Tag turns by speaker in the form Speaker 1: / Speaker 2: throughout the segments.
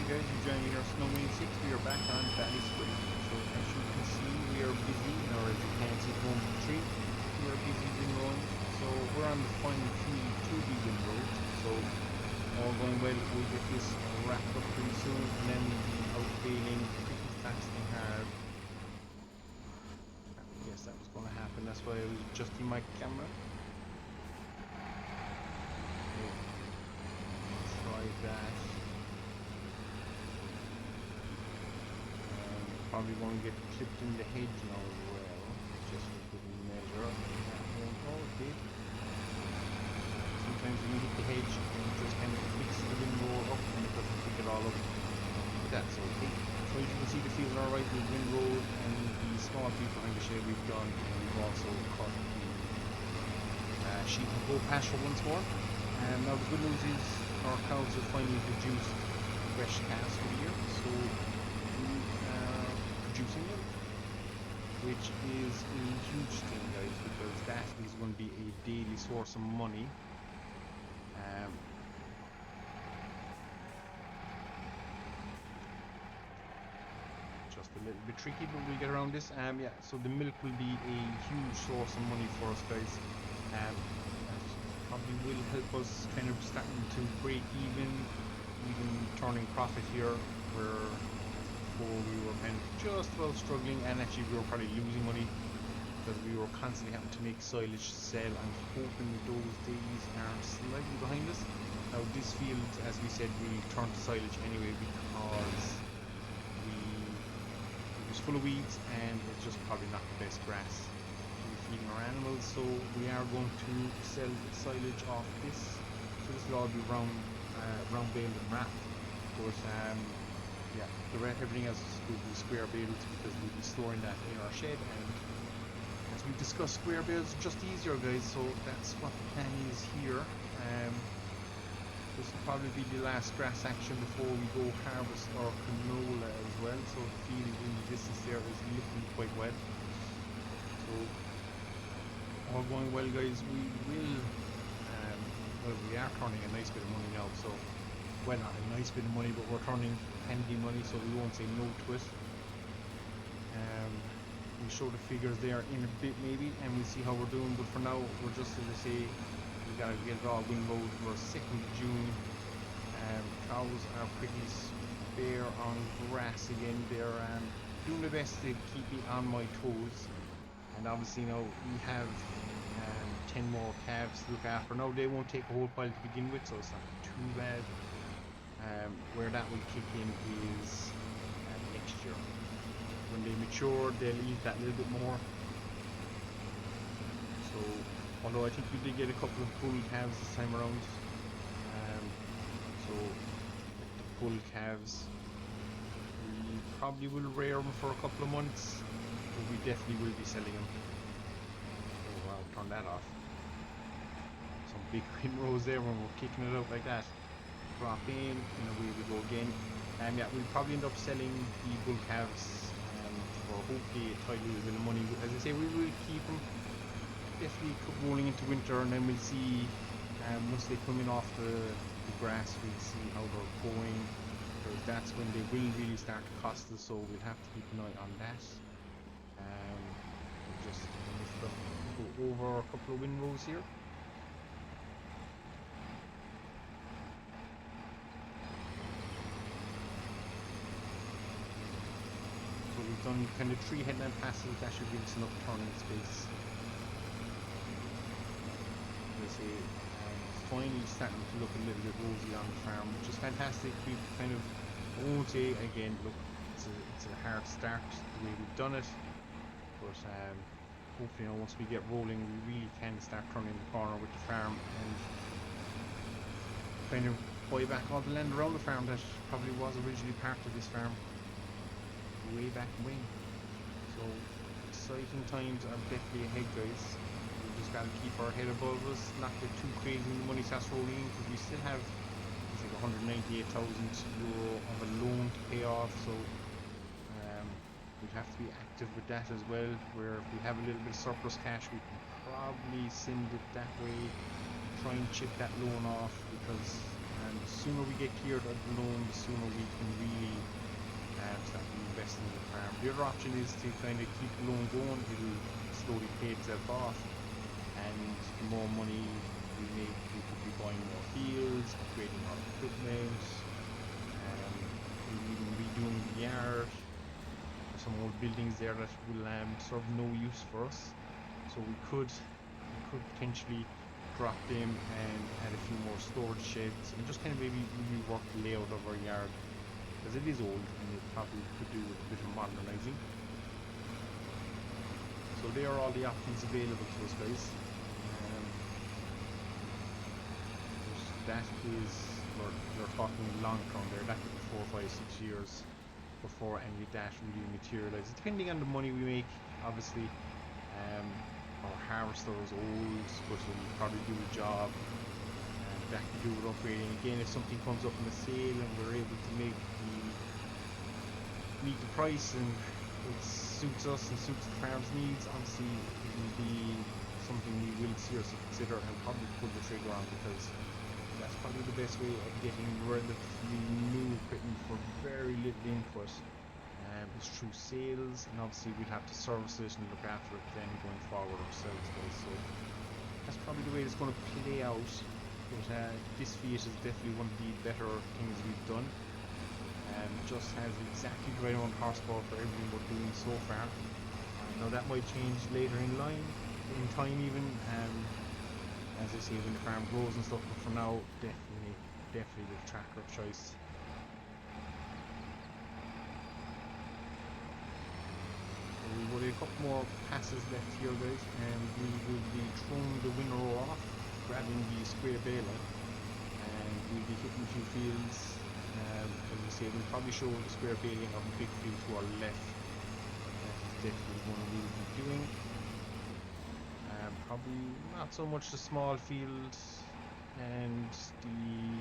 Speaker 1: guys, you're joining our Snowman 6. We are back on Ballyspring. So as you can see, we are busy, or as you can see from the tree, we are busy windrowing. So we're on the final field to the windrow. So all going well, we'll get this wrapped up pretty soon, and then we'll be out baling pretty fast and hard. Yes, that was going to happen. That's why I was adjusting my camera. Okay. Try that. Probably going to get clipped in the hedge now as well, just for good measure. Okay. Sometimes when you hit the hedge, it just kind of picks the windrow up and it doesn't pick it all up. But that's okay. So as you can see, the fields are alright with windrow and the small field behind the shed we've done, and we've also cut the sheep and goat pasture once more. Now the good news is our cows have finally produced fresh calves for the year, so producing milk, which is a huge thing, guys, because that is going to be a daily source of money. Just a little bit tricky, but we'll get around this. Yeah, so the milk will be a huge source of money for us, guys. That probably will help us kind of starting to break even turning profit here, where before we were kind of just about struggling, and actually we were probably losing money because we were constantly having to make silage to sell. I'm hoping that those days are slightly behind us. Now this field, as we said, we turned to silage anyway because it was full of weeds and it's just probably not the best grass to be feeding our animals, so we are going to sell the silage off this. So this will all be round baled and wrapped, but yeah, everything else will be square bales because we'll be storing that in our shed, and as we discussed, square bales are just easier, guys, so that's what the plan is here. This will probably be the last grass action before we go harvest our canola as well, so the field in the distance there is looking quite wet. So all going well, guys, we will well, we are turning a nice bit of money now, so well, not a nice bit of money, but we're turning handy money, so we won't say no to it. We'll show the figures there in a bit maybe, and we'll see how we're doing, but for now we're just, as I say, we gotta get it all windrowed. We're 2nd of June. Cows are pretty spare on grass again. They're doing their best to keep me on my toes, and obviously now we have 10 more calves to look after. Now they won't take a whole pile to begin with, so it's not too bad. Where that will kick in is next year. When they mature, they'll eat that little bit more. So, although I think we did get a couple of bull calves this time around. So, the bull calves, we probably will rear them for a couple of months, but we definitely will be selling them. Oh, I'll turn that off. Some big windrows there when we're kicking it out like that. Drop in, and away we go again. Yeah, we'll probably end up selling the bull calves for hopefully a tidy little bit of money. As I say, we will keep them definitely rolling into winter, and then we'll see once they come in off the grass, we'll see how they're going, because that's when they will really start to cost us, so we'll have to keep an eye on that. We'll just lift up, go over a couple of windrows here. So we've done kind of 3 headland passes. That should give us enough turning space. As I say, finally starting to look a little bit rosy on the farm, which is fantastic. We've kind of, I won't say again, look, it's a hard start the way we've done it, but hopefully, once we get rolling, we really can start turning the corner with the farm and kind of buy back all the land around the farm that probably was originally part of this farm way back when. So exciting times are definitely ahead, guys. We just gotta keep our head above us, not get too crazy when the money starts rolling in, because we still have, I think, 198,000 euro of a loan to pay off, so we'd have to be active with that as well, where if we have a little bit of surplus cash, we can probably send it that way, try and chip that loan off, because and the sooner we get cleared of the loan, the sooner we can really start investing in the farm. The other option is to kind of keep the loan going. It'll slowly pay itself off, and the more money we make, we could be buying more fields, upgrading our equipment, maybe even redoing the yard. There's some old buildings there that will serve no use for us, so we could potentially drop them and add a few more storage sheds and just kind of maybe rework the layout of our yard, because it is old and it probably could do with a bit of modernizing. So there are all the options available to us, guys. That is, we're talking long term there. That could be 4, 5, 6 years before any of that really materializes, depending on the money we make, obviously. Our harvester is old, but it'll probably do the job, and that can do with upgrading. Again, if something comes up in the sale and we're able to meet the price and it suits us and suits the farm's needs, obviously it will be something we will seriously consider and probably pull the trigger on, because that's probably the best way of getting relatively new equipment for very little input. Is through sales, and obviously we'll have to service it and look after it then going forward ourselves, guys. So that's probably the way it's going to play out. But this Fiat is definitely one of the better things we've done. Just has exactly the right amount of horsepower for everything we're doing so far. Now that might change later in time even. As I say, when the farm grows and stuff. But for now, definitely the tractor of choice. We've got a couple more passes left here, guys, and we will be throwing the winner off, grabbing the square bale, and we'll be hitting a few fields. As we say, we'll probably show the square baling of the big field to our left. That is definitely one we'll be doing. Probably not so much the small fields and the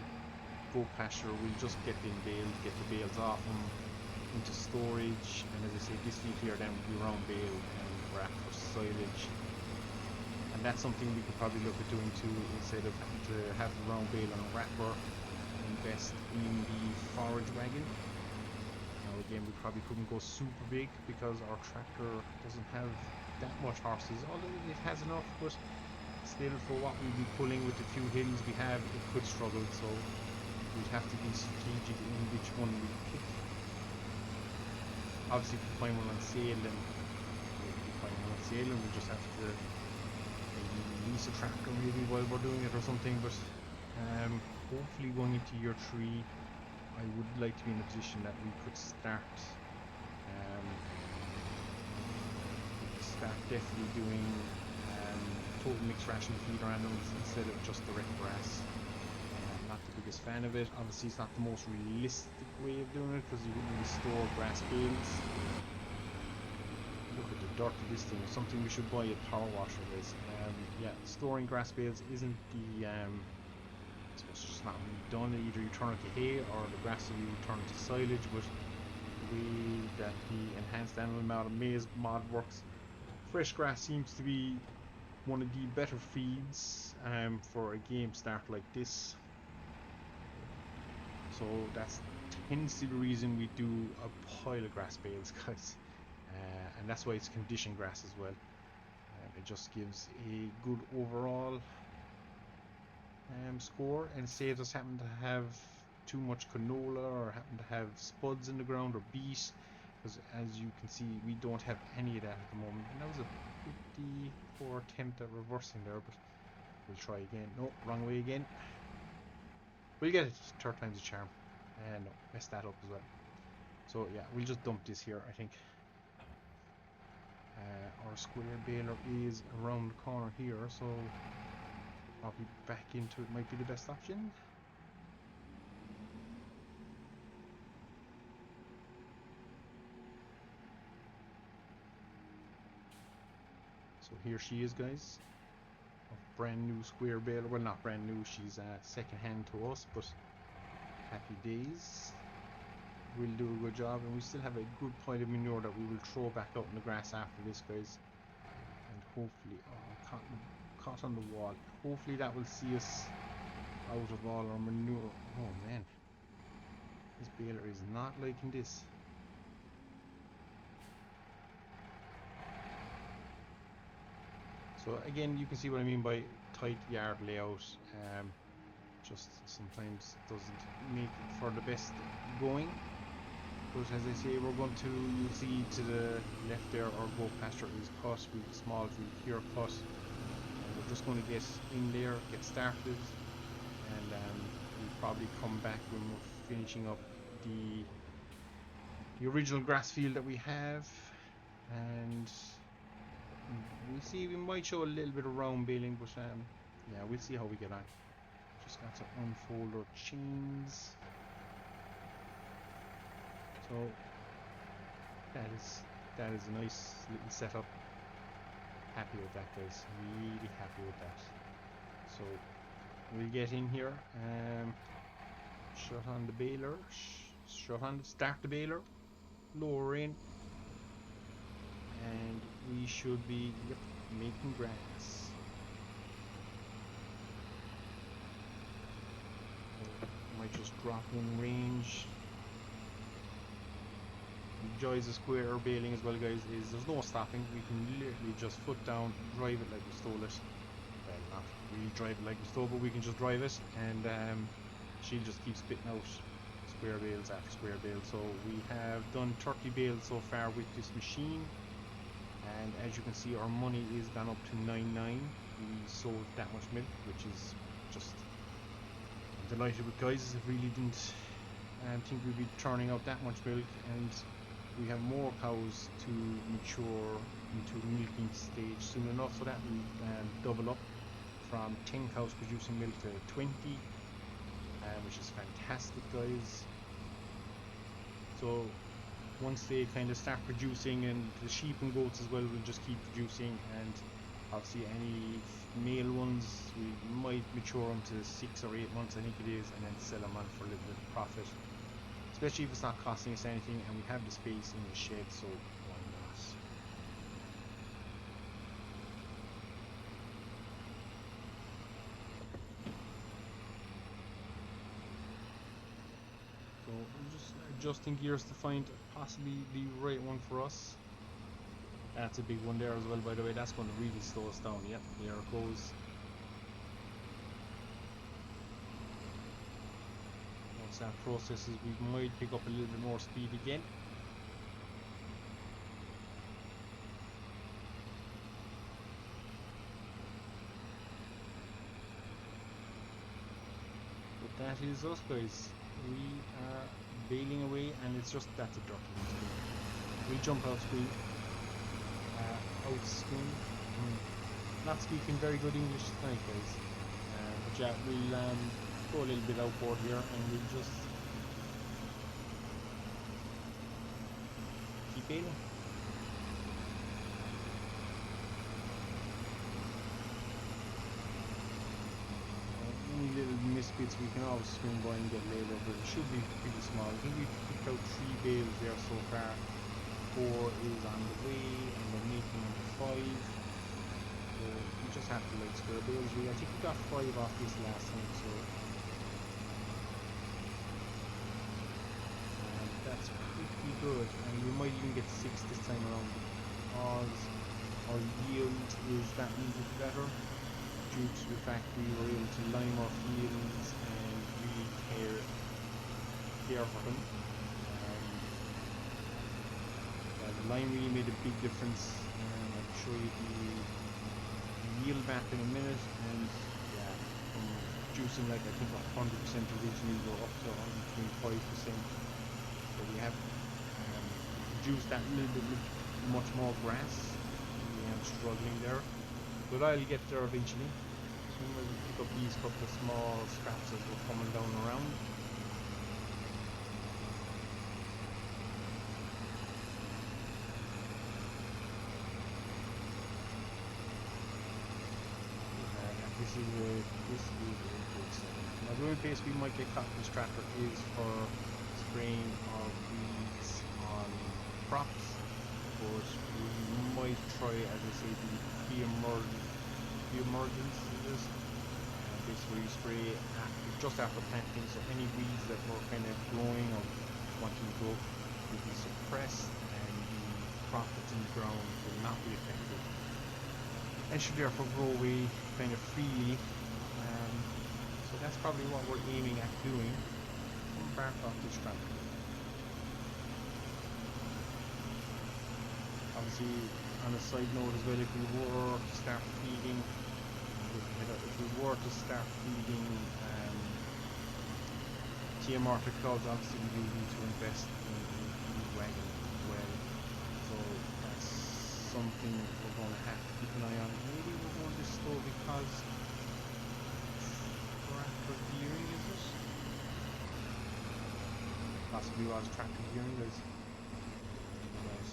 Speaker 1: goat pasture. We'll just get the bales off them into storage, and as I say, this field here then will be around bale and wrap for silage, and that's something we could probably look at doing too, instead of having to have the round bale on a wrapper. Invest in the forage wagon. Now again, we probably couldn't go super big because our tractor doesn't have that much horses, although it has enough, but still for what we'll be pulling with the few hills we have, it could struggle, so we'd have to be strategic in which one we pick. Obviously, if we find one on sale, then we'll just have to maybe lease a tractor maybe while we're doing it or something. But hopefully going into year 3, I would like to be in a position that we could start definitely doing total mixed ration feed our animals instead of just direct grass. Not the biggest fan of it. Obviously it's not the most realistic way of doing it, because you wouldn't really store grass bales. Look at the dirt of this thing. It's something we should buy a power washer is. Yeah, storing grass bales isn't the it's just not really done. Either you turn it to hay or the grass will be turned to silage, but the way that the enhanced animal maize mod works, fresh grass seems to be one of the better feeds for a game start like this. So that tends to be the reason we do a pile of grass bales, guys, and that's why it's conditioned grass as well. It just gives a good overall score, and saves us having to have too much canola or having to have spuds in the ground or beet, because as you can see we don't have any of that at the moment. And that was a pretty poor attempt at reversing there, but we'll try again. No, wrong way again. We'll get it. Third time's a charm. And no, messed that up as well. So yeah, we'll just dump this here, I think. Our square baler is around the corner here, so probably back into it might be the best option. So here she is, guys. A brand new square baler. Well, not brand new, she's second hand to us, but happy days. We'll do a good job, and we still have a good pile of manure that we will throw back out in the grass after this, guys. And hopefully, oh, caught on the wall. Hopefully that will see us out of all our manure. Oh man, this baler is not liking this. So again, you can see what I mean by tight yard layout. Just sometimes doesn't make for the best going. But as I say, we're going to, you see to the left there, our goat pasture is cut. We've a small field here cut. We're just going to get in there, get started, and we'll probably come back when we're finishing up the original grass field that we have, and we'll see. We might show a little bit of round baling, but yeah, we'll see how we get on. Just got to unfold our chains. So that is a nice little setup. Happy with that, guys. Really happy with that. So we'll get in here. Shut on the baler. Start the baler. Lower in. And we should be making grass. Might just drop in range. The joys of square baling as well, guys, is there's no stopping. We can literally just foot down, drive it like we stole it. Well, not really drive it like we stole, but we can just drive it, and she'll just keep spitting out square bales after square bales. So we have done 30 bales so far with this machine, and as you can see, our money is gone up to 9.9. We sold that much milk, which is just, I'm delighted with, guys. I really didn't think we'd be turning out that much milk, and we have more cows to mature into milking stage soon enough, so that will double up from 10 cows producing milk to 20, which is fantastic, guys. So once they kind of start producing, and the sheep and goats as well will just keep producing, and obviously any male ones we might mature them to 6 or 8 months, I think it is, and then sell them on for a little bit of profit, especially if it's not costing us anything and we have the space in the shed, so why not? So I'm just adjusting gears to find possibly the right one for us. That's a big one there as well, by the way. That's going to really slow us down. Yep, there it goes. Once that processes, we might pick up a little bit more speed again. But that is us, guys. We are bailing away, and it's just, that's a dirty one. We'll jump out screen. Out screen. Not speaking very good English tonight, guys. But yeah, we'll go a little bit outboard here, and we'll just keep bailing. Any little misfits we can always swing by and get laid over. It should be pretty small. I think we've picked out 3 bales there so far. 4 is on the way, and we're making number 5. So you just have to like square bales really. I think we got 5 off this last time, so that's pretty good, and we might even get 6 this time around, because our yield is that little bit better due to the fact we were able to lime our fields and really care for them. The lime really made a big difference, and I'll show you the yield map in a minute. And yeah, from producing like I think 100% originally, we're up to 125%. So we have produced that little bit much more grass. We are struggling there, but I'll get there eventually. So we'll pick up these couple of small scraps as we're coming down around. This is a good setup. Now the only place we might get caught with this tractor is for spraying of weeds on crops, but we might try, as I say, the emergence of this, this where you spray just after planting, so any weeds that were kind of growing or wanting to grow will be suppressed, and the crop that's in the ground will not be affected, and should therefore grow away kind of freely. So that's probably what we're aiming at doing. Back off this tractor. Obviously, on a side note as well, if we were to start feeding, TMR to clouds, obviously we do need to invest in feed wagon as well. So that's something we're going to have to keep an eye on. Maybe we're going this slow because tractor gearing, is it? Possibly was tractor gearing, guys. Right.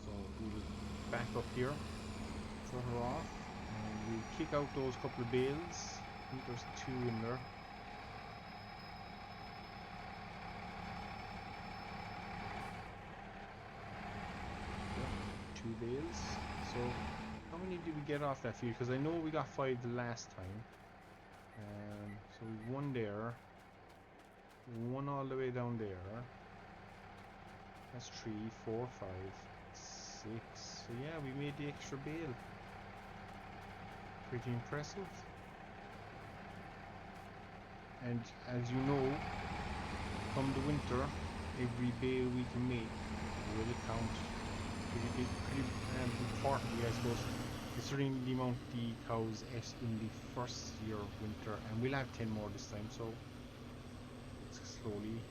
Speaker 1: So we'll back up here, shut her off, and we'll kick out those couple of bales. I think there's 2 in there. Yep, 2 bales. So how many did we get off that field? Because I know we got 5 the last time. So we've 1 there, 1 all the way down there. That's 3, 4, 5, 6. So yeah, we made the extra bale. Pretty impressive. And as you know, come the winter, every bale we can make will count. Pretty importantly, I suppose, considering the amount the cows ate in the first year of winter, and we'll have 10 more this time, so it's slowly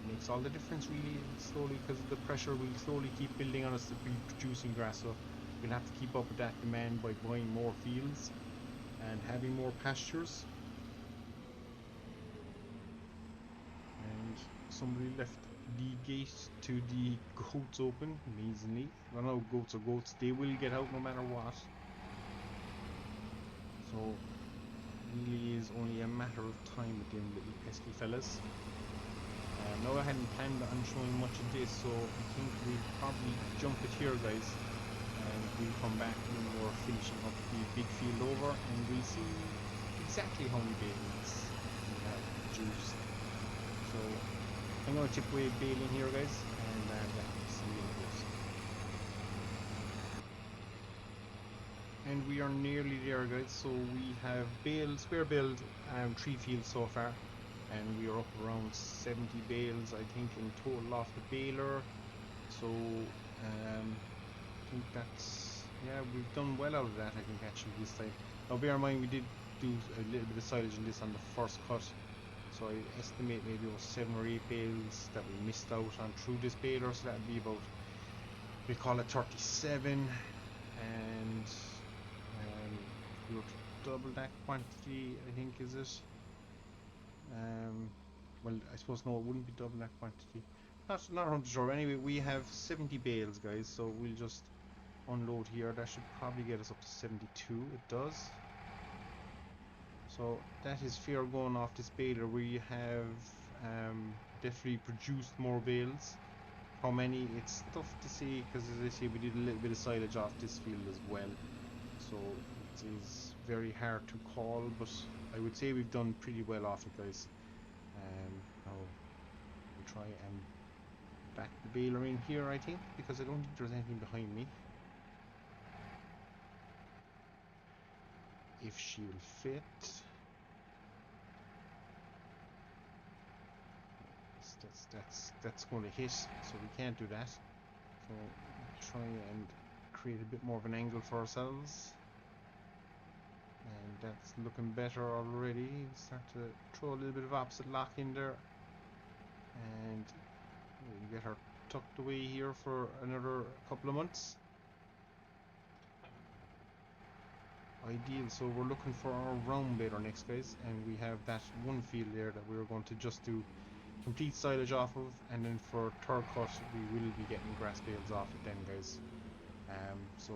Speaker 1: makes all the difference really, slowly, because the pressure will slowly keep building on us to be producing grass, so we'll have to keep up with that demand by buying more fields and having more pastures. And somebody left the gate to the goats open, amazingly. I don't know, goats are goats, they will get out no matter what. So really is only a matter of time with them little pesky fellas. No, I hadn't planned on showing much of this, so I think we'll probably jump it here, guys, and we'll come back when we're finishing up the big field over, and we'll see exactly how many bales we have produced. So I'm going to chip away baling here, guys, and see you in this. And we are nearly there, guys. So we have square baled 3 fields so far, and we are up around 70 bales, I think, in total off the baler. So I think that's, yeah, we've done well out of that, I think, actually, this time. Now bear in mind, we did do a little bit of silage in this on the first cut, so I estimate maybe about 7 or 8 bales that we missed out on through this baler, so that would be about, we call it 37, and we were to double that quantity, I think, is it? Well, I suppose no, it wouldn't be double that quantity. Not 100 sure. Anyway, we have 70 bales, guys, so we'll just unload here. That should probably get us up to 72. It does. So that is fair going off this baler. We have definitely produced more bales. How many? It's tough to say, because as I say, we did a little bit of silage off this field as well. So it is very hard to call, but I would say we've done pretty well off it, guys. Now we'll try and back the baler in here, I think, because I don't think there's anything behind me. If she will fit. That's going to hit, so we can't do that. So we'll try and create a bit more of an angle for ourselves. And that's looking better already. Start to throw a little bit of opposite lock in there, and we'll get her tucked away here for another couple of months. Ideal. So we're looking for our round baler next, guys, and we have that 1 field there that we're going to just do complete silage off of, and then for third cut we will be getting grass bales off it then, guys. So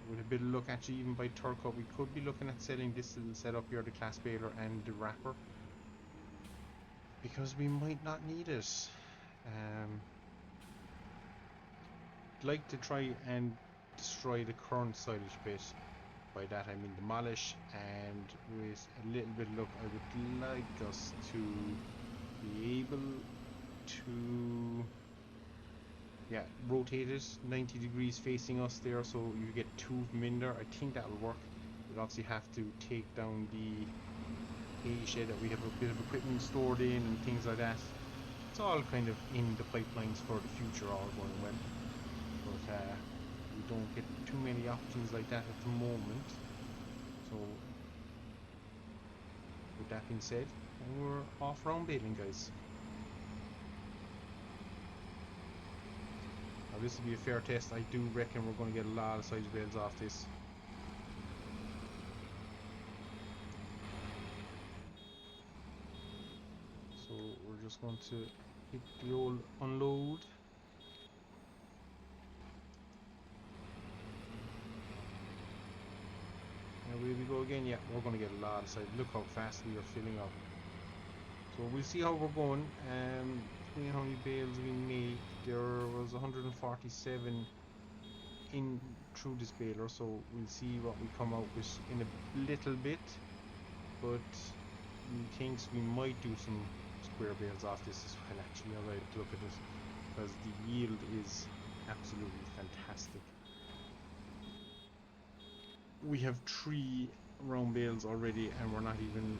Speaker 1: with a bit of luck, actually, even by third cut we could be looking at selling this little setup here, the class baler and the wrapper, because we might not need it. I'd like to try and destroy the current silage bit By that I mean demolish, and with a little bit of luck I would like us to be able to, yeah, rotate it 90 degrees facing us there, so you get two of them in there. I think that'll work. We'll obviously have to take down the hay shed that we have a bit of equipment stored in and things like that. It's all kind of in the pipelines for the future, all going well, but we don't get too many options like that at the moment. So with that being said, we're off round baling, guys. Now this will be a fair test. I do reckon we're going to get a lot of silage bales off this. So we're just going to hit the old unload. And away we go again. Yeah, we're going to get a lot of silage. Look how fast we are filling up. So we'll see how we're going. How many bales we make. There was 147 in through this baler, so we'll see what we come out with in a little bit. But he thinks we might do some square bales off this as well, actually. Alright, look at this, because the yield is absolutely fantastic. We have 3 round bales already, and we're not even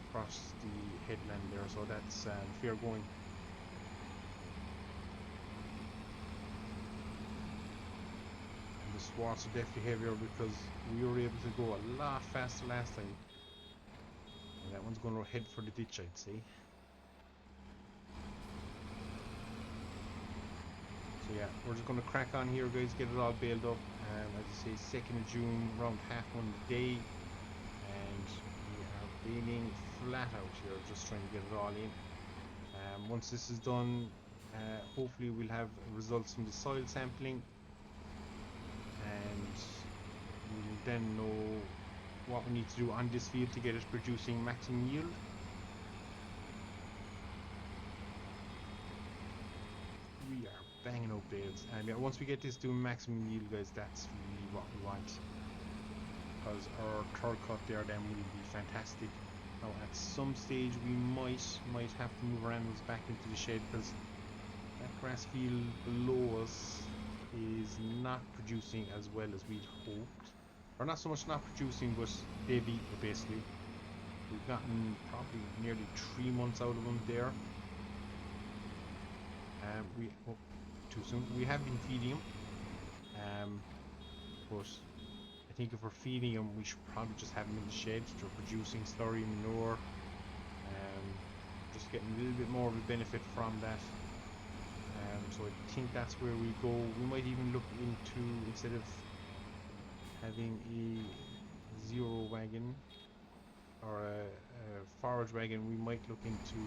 Speaker 1: across the headland there, so that's fair going. And the swaths are definitely heavier because we were able to go a lot faster last time. And that one's going to head for the ditch, I'd say. So yeah, we're just going to crack on here, guys, get it all baled up. As I say, 2nd of June, around 1:30 the day, and we are baling flat out here, just trying to get it all in. Once this is done, hopefully we'll have results from the soil sampling, and we'll then know what we need to do on this field to get it producing maximum yield. We are banging out bales, and yeah, once we get this doing maximum yield, guys, that's really what we want, because our third cut there then will be fantastic. Now at some stage we might have to move our animals back into the shed, because that grass field below us is not producing as well as we'd hoped, or not so much not producing, but they've eaten it basically. We've gotten probably nearly 3 months out of them there. Too soon. We have been feeding them, but I think if we're feeding them, we should probably just have them in the shed. They're producing slurry manure, just getting a little bit more of a benefit from that. So I think that's where we go. We might even look into, instead of having a zero wagon or a forage wagon, we might look into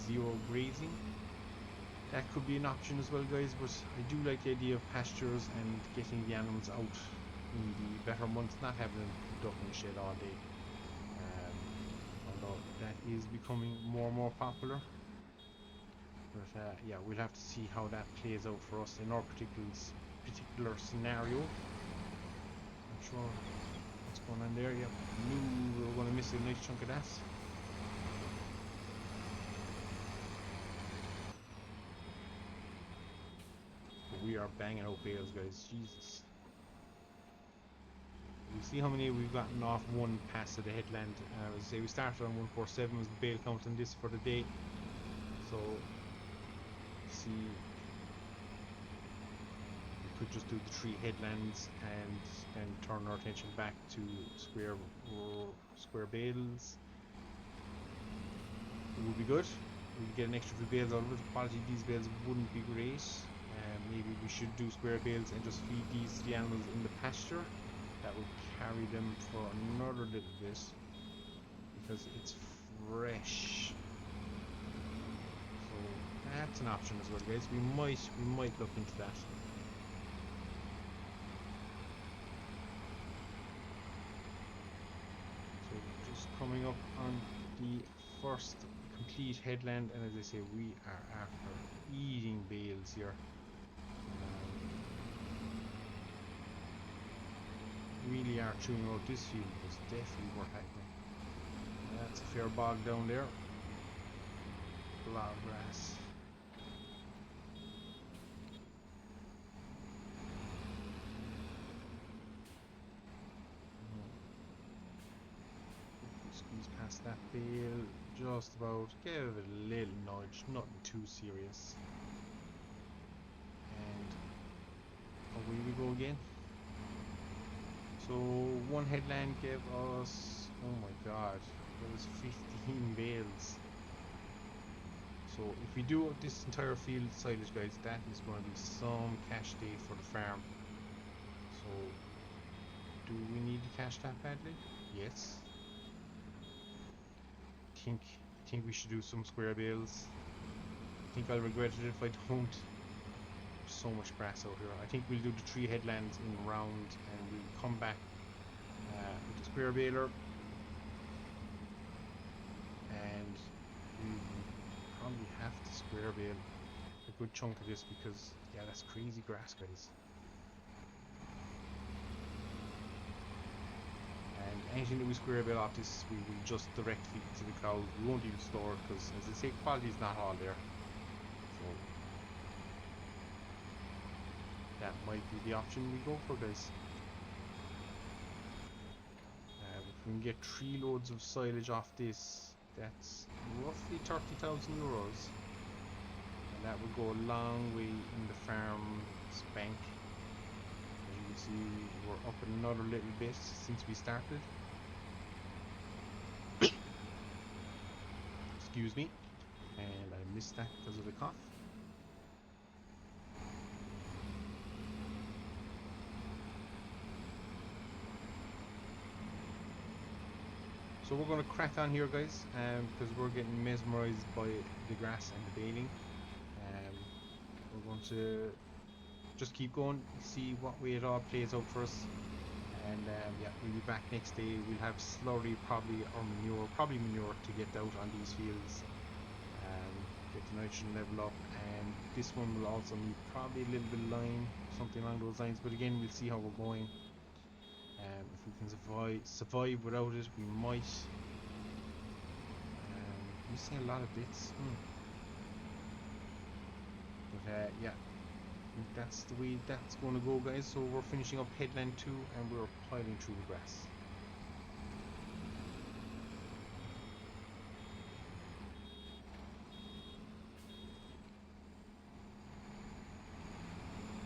Speaker 1: zero grazing. That could be an option as well, guys, but I do like the idea of pastures and getting the animals out in the better months, not having them cooped up in the shed all day. Although that is becoming more and more popular. But yeah, we'll have to see how that plays out for us in our particular scenario. Not sure what's going on there. Yep, knew we were going to miss a nice chunk of that. We are banging out bales, guys. Jesus. We see how many we've gotten off one pass of the headland. As I say, we started on 147 was the bale count on this for the day. So, see, we could just do the 3 headlands and then turn our attention back to square bales. It would be good. We'd get an extra few bales out of it. The quality of these bales wouldn't be great. Maybe we should do square bales and just feed these to the animals in the pasture. That will carry them for another little bit, because it's fresh. So that's an option as well, guys. We might look into that. So just coming up on the first complete headland, and as I say, we are after eating bales here. really are chewing out this field, was definitely worth hacking. That's a fair bog down there. A lot of grass. Squeeze past that bale, just about. Give it a little nudge, nothing too serious. And away we go again. So one headland gave us, oh my god, there was 15 bales. So if we do this entire field silage, guys, that is going to be some cash day for the farm. So do we need to cash that badly? Yes. I think we should do some square bales. I think I'll regret it if I don't. There's so much grass out here. I think we'll do the 3 headlands in round, and we'll come back with the square baler, and we will probably have to square bale a good chunk of this, because yeah, that's crazy grass, guys. And anything that we square bale off this, we will just direct feed to the cows. We won't even store it, because as I say, quality is not all there. So that might be the option we go for, guys. If we can get 3 loads of silage off this, that's roughly 30,000 euros, and that would go a long way in the farm's bank. As you can see, we're up another little bit since we started. Excuse me, and I missed that because of the cough. So we're going to crack on here, guys, because we're getting mesmerized by the grass and the baling. We're going to just keep going, see what way it all plays out for us. And yeah, we'll be back next day. We'll have slurry probably, or manure, probably manure, to get out on these fields. Get the nitrogen level up, and this one will also need probably a little bit of lime, something along those lines. But again, we'll see how we're going. If we can survive without it, we might. We see a lot of bits. But yeah, I think that's the way that's going to go, guys. So we're finishing up headland 2, and we're piling through the grass.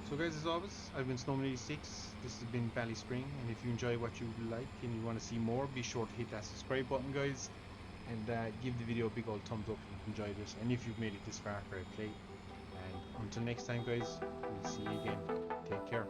Speaker 1: So guys, as always, I've been Snowman86. This has been Ballyspring, and if you enjoy what you like and you want to see more, be sure to hit that subscribe button, guys, and give the video a big old thumbs up if you've enjoyed it, and if you've made it this far for a play. And until next time, guys, we'll see you again. Take care.